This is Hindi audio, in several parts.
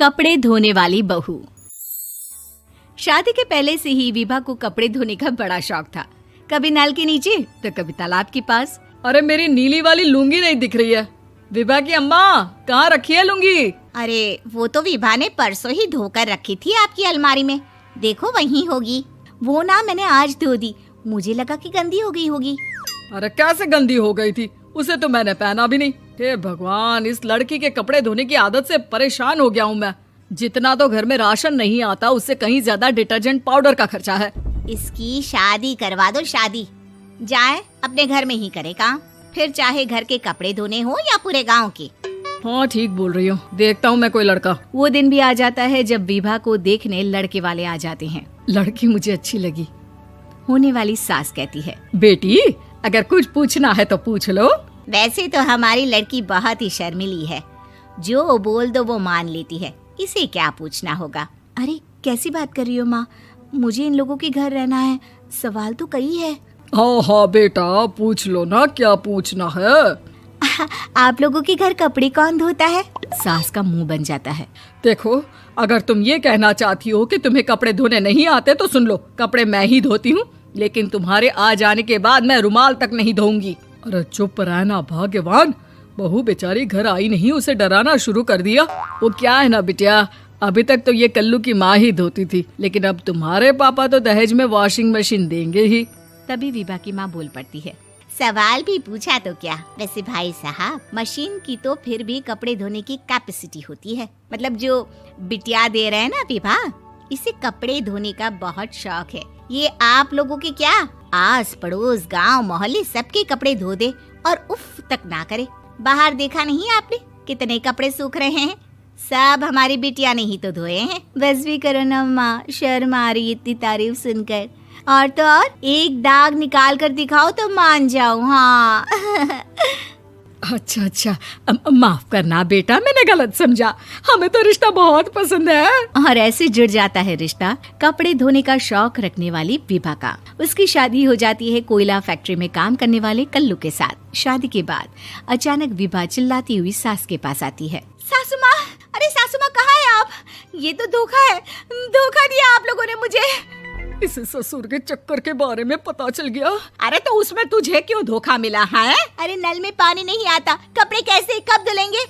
कपड़े धोने वाली बहू। शादी के पहले से ही विभा को कपड़े धोने का बड़ा शौक था। कभी नल के नीचे तो कभी तालाब के पास। अरे मेरी नीली वाली लुंगी नहीं दिख रही है। विभा की अम्मा, कहाँ रखी है लुंगी? अरे वो तो विभा ने परसों ही धोकर रखी थी आपकी अलमारी में, देखो वहीं होगी। वो ना मैंने आज धो दी, मुझे लगा कि गंदी हो गई होगी। अरे कैसे गंदी हो गई थी? उसे तो मैंने पहना भी नहीं। हे भगवान, इस लड़की के कपड़े धोने की आदत से परेशान हो गया हूँ मैं। जितना तो घर में राशन नहीं आता, उससे कहीं ज्यादा डिटर्जेंट पाउडर का खर्चा है। इसकी शादी करवा दो, शादी। जाए अपने घर में ही करे काम, फिर चाहे घर के कपड़े धोने हो या पूरे गांव के। हाँ ठीक बोल रही हो, देखता हूँ मैं कोई लड़का। वो दिन भी आ जाता है जब विभा को देखने लड़के वाले आ जाते हैं। लड़की मुझे अच्छी लगी। होने वाली सास कहती है, बेटी अगर कुछ पूछना है तो पूछ लो। वैसे तो हमारी लड़की बहुत ही शर्मीली है, जो बोल दो वो मान लेती है, इसे क्या पूछना होगा। अरे कैसी बात कर रही हो माँ, मुझे इन लोगों के घर रहना है, सवाल तो कई है। हाँ हाँ बेटा, पूछ लो ना, क्या पूछना है। आप लोगों के घर कपड़े कौन धोता है? सास का मुंह बन जाता है। देखो, अगर तुम ये कहना चाहती हो कि तुम्हें कपड़े धोने नहीं आते तो सुन लो, कपड़े मैं ही धोती हूँ, लेकिन तुम्हारे आ जाने के बाद मैं रुमाल तक नहीं धोऊंगी। अरे चुप रहना भाग्यवान, बहू बेचारी घर आई नहीं, उसे डराना शुरू कर दिया। वो क्या है ना बिटिया, अभी तक तो ये कल्लू की माँ ही धोती थी, लेकिन अब तुम्हारे पापा तो दहेज में वॉशिंग मशीन देंगे ही। तभी विभा की माँ बोल पड़ती है, सवाल भी पूछा तो क्या। वैसे भाई साहब, मशीन की तो फिर भी कपड़े धोने की कैपेसिटी होती है। मतलब जो बिटिया दे रहे हैं ना विभा, इसे कपड़े धोने का बहुत शौक है। ये आप लोगों के क्या, आस पड़ोस गांव मोहल्ले सबके कपड़े धो दे और उफ तक ना करे। बाहर देखा नहीं आपने कितने कपड़े सूख रहे हैं? सब हमारी बिटिया ने ही तो धोए हैं। बस भी करो ना माँ, शर्म आ रही इतनी तारीफ सुनकर। और तो और एक दाग निकाल कर दिखाओ तो मान जाओ। हाँ अच्छा, माफ करना बेटा, मैंने गलत समझा। हमें तो रिश्ता बहुत पसंद है। और ऐसे जुड़ जाता है रिश्ता कपड़े धोने का शौक रखने वाली विभा का। उसकी शादी हो जाती है कोयला फैक्ट्री में काम करने वाले कल्लू के साथ। शादी के बाद अचानक विभा चिल्लाती हुई सास के पास आती है। सासू माँ, अरे सासू माँ कहाँ है आप? ये तो धोखा है, धोखा दिया आप लोगों ने मुझे। इसे ससुर के चक्कर के बारे में पता चल गया। अरे तो उसमें तुझे क्यों धोखा मिला है? अरे नल में पानी नहीं आता, कपड़े कैसे कब धुलेंगे?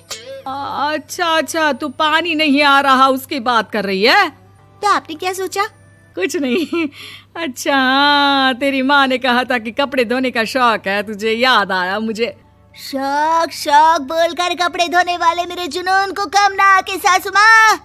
अच्छा, तू पानी नहीं आ रहा उसकी बात कर रही है। तो आपने क्या सोचा? कुछ नहीं। अच्छा, तेरी माँ ने कहा था कि कपड़े धोने का शौक है तुझे, याद आया मुझे। शौक बोलकर कपड़े धोने वाले मेरे जुनून को कम ना आके सासू माँ,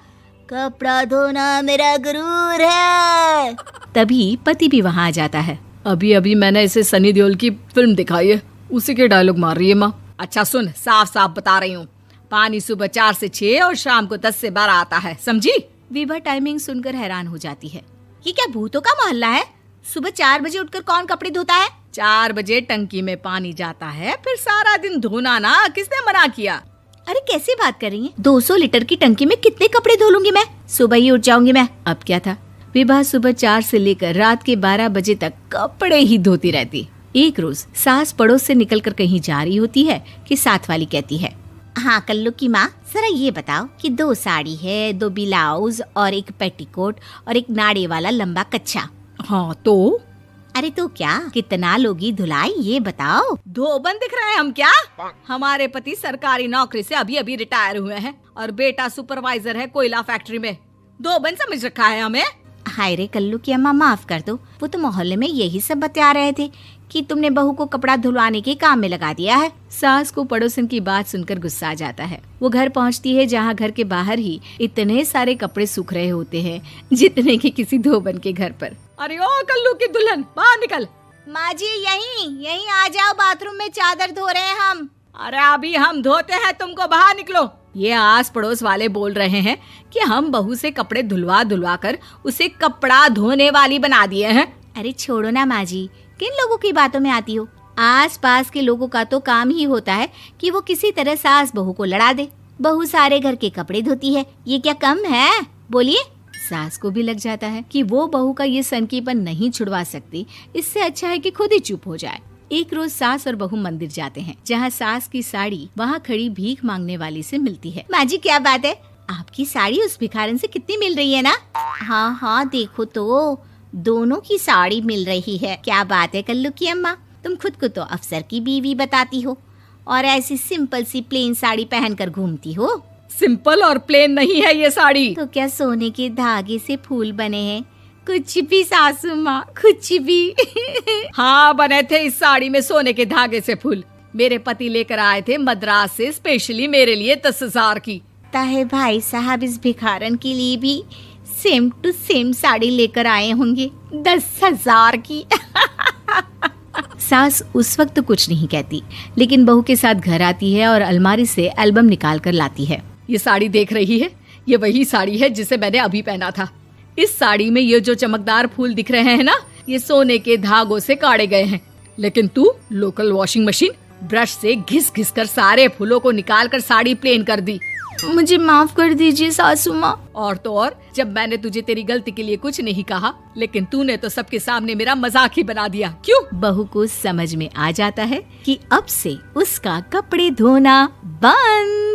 कपड़ा धोना मेरा गुरूर है। तभी पति भी वहाँ आ जाता है। अभी मैंने इसे सनी देओल की फिल्म दिखाई है, उसी के डायलॉग मार रही है माँ। अच्छा सुन, साफ साफ बता रही हूँ, पानी सुबह 4 से 6 और शाम को 10 से 12 आता है, समझी? विभा टाइमिंग सुनकर हैरान हो जाती है। ये क्या भूतों का मोहल्ला है? सुबह 4 बजे उठकर कौन कपड़े धोता है? 4 बजे टंकी में पानी जाता है, फिर सारा दिन धोना ना, किसने मना किया? अरे कैसी बात कर रही हैं? 200 लीटर की टंकी में कितने कपड़े धो लूंगी मैं? सुबह ही उठ जाऊंगी मैं। अब क्या था, विभा सुबह 4 से लेकर रात के 12 बजे तक कपड़े ही धोती रहती। एक रोज सास पड़ोस से निकलकर कहीं जा रही होती है कि साथ वाली कहती है, हाँ कल्लू की माँ, जरा ये बताओ कि 2 साड़ी है, 2 ब्लाउज और एक पेटीकोट और एक नाड़े वाला लंबा कच्छा। हाँ तो? अरे तो क्या, कितना लोगी धुलाई ये बताओ। धोबन दिख रहे हैं हम क्या? हमारे पति सरकारी नौकरी से अभी रिटायर हुए हैं और बेटा सुपरवाइजर है कोयला फैक्ट्री में। धोबन समझ रखा है हमें? हाय रे कल्लू की अम्मा, माफ कर दो, वो तो मोहल्ले में यही सब बता रहे थे कि तुमने बहू को कपड़ा धुलवाने के काम में लगा दिया है। सास को पड़ोसन की बात सुनकर गुस्सा आ जाता है। वो घर पहुंचती है जहां घर के बाहर ही इतने सारे कपड़े सूख रहे होते हैं जितने कि किसी धोबन के घर पर। अरे ओ कल्लू की दुल्हन, बाहर निकल। माँ जी यहीं आ जाओ, बाथरूम में चादर धो रहे हैं हम। अरे अभी हम धोते हैं, तुमको बाहर निकलो। ये आस पड़ोस वाले बोल रहे हैं कि हम बहू से कपड़े धुलवा कर उसे कपड़ा धोने वाली बना दिए हैं। अरे छोड़ो ना माँ जी, किन लोगों की बातों में आती हो? आस पास के लोगों का तो काम ही होता है कि वो किसी तरह सास बहू को लड़ा दे। बहू सारे घर के कपड़े धोती है, ये क्या कम है? बोलिए। सास को भी लग जाता है कि वो बहू का ये सनकीपन नहीं छुड़वा सकती, इससे अच्छा है कि खुद ही चुप हो जाए। एक रोज सास और बहू मंदिर जाते हैं, जहाँ सास की साड़ी वहाँ खड़ी भीख मांगने वाली से मिलती है। माँ जी क्या बात है, आपकी साड़ी उस भिखारन से कितनी मिल रही है ना? हाँ हाँ देखो तो, दोनों की साड़ी मिल रही है। क्या बात है कल्लू की अम्मा, तुम खुद को तो अफसर की बीवी बताती हो और ऐसी सिंपल सी प्लेन साड़ी पहनकर घूमती हो। सिंपल और प्लेन नहीं है ये साड़ी। तो क्या सोने के धागे से फूल बने हैं? कुछ भी सासू माँ, कुछ भी। हाँ बने थे इस साड़ी में सोने के धागे से फूल। मेरे पति लेकर आए थे मद्रास से स्पेशली मेरे लिए 10,000 की। ताहे भाई साहब इस भिखारन के लिए भी सेम टू सेम साड़ी लेकर आए होंगे 10,000 की। सास उस वक्त तो कुछ नहीं कहती, लेकिन बहू के साथ घर आती है और अलमारी से एल्बम निकाल कर लाती है। ये साड़ी देख रही है, ये वही साड़ी है जिसे मैंने अभी पहना था। इस साड़ी में ये जो चमकदार फूल दिख रहे हैं ना, ये सोने के धागों से काढ़े गए हैं। लेकिन तू लोकल वॉशिंग मशीन ब्रश से घिस घिस कर सारे फूलों को निकाल कर साड़ी प्लेन कर दी। मुझे माफ कर दीजिए सासू माँ। और तो और, जब मैंने तुझे तेरी गलती के लिए कुछ नहीं कहा, लेकिन तूने तो सबके सामने मेरा मजाक ही बना दिया। क्यों? बहू को समझ में आ जाता है कि अब से उसका कपड़े धोना बंद।